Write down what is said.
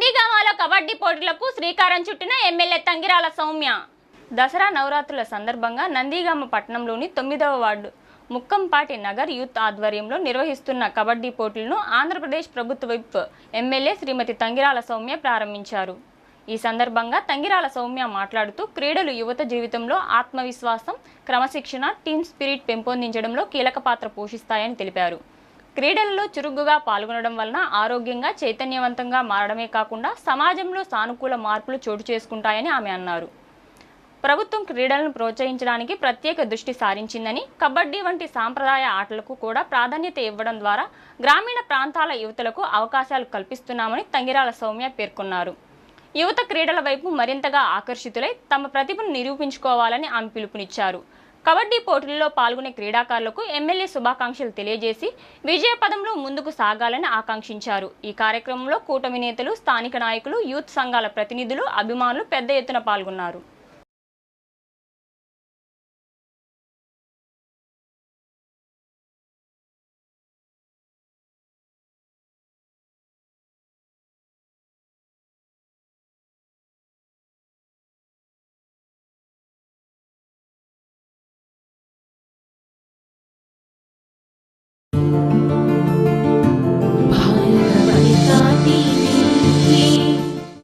నందిగామలో కబడ్డీ పోటీలకు శ్రీకారం చుట్టిన ఎమ్మెల్యే తంగిరాల సౌమ్య. దసరా నవరాత్రుల సందర్భంగా నందిగామ పట్టణంలోని 9వ వార్డు ముక్కంపాటి నగర్ యూత్ ఆధ్వర్యంలో నిర్వహిస్తున్న కబడ్డీ పోటీలను ఆంధ్రప్రదేశ్ ప్రభుత్వ విప్ ఎమ్మెల్యే శ్రీమతి తంగిరాల సౌమ్య ప్రారంభించారు. ఈ సందర్భంగా తంగిరాల సౌమ్య మాట్లాడుతూ క్రీడలు యువత జీవితంలో ఆత్మవిశ్వాసం, క్రమశిక్షణ, టీమ్ స్పిరిట్ పెంపొందించడంలో కీలక పాత్ర పోషిస్తాయని తెలిపారు. క్రీడలలో చురుగ్గా పాల్గొనడం వలన ఆరోగ్యంగా, చైతన్యవంతంగా మారడమే కాకుండా సమాజంలో సానుకూల మార్పులు చోటు చేసుకుంటాయని ఆమె అన్నారు. ప్రభుత్వం క్రీడలను ప్రోత్సహించడానికి ప్రత్యేక దృష్టి సారించిందని, కబడ్డీ వంటి సాంప్రదాయ ఆటలకు కూడా ప్రాధాన్యత ఇవ్వడం ద్వారా గ్రామీణ ప్రాంతాల యువతలకు అవకాశాలు కల్పిస్తున్నామని తంగిరాల సౌమ్య పేర్కొన్నారు. యువత క్రీడల వైపు మరింతగా ఆకర్షితులై తమ ప్రతిభను నిరూపించుకోవాలని ఆమె పిలుపునిచ్చారు. కబడ్డీ పోటీల్లో పాల్గొనే క్రీడాకారులకు ఎమ్మెల్యే శుభాకాంక్షలు తెలియజేసి విజయపదంలో ముందుకు సాగాలని ఆకాంక్షించారు. ఈ కార్యక్రమంలో కూటమి నేతలు, స్థానిక నాయకులు, యూత్ సంఘాల ప్రతినిధులు, అభిమానులు పెద్ద ఎత్తున పాల్గొన్నారు.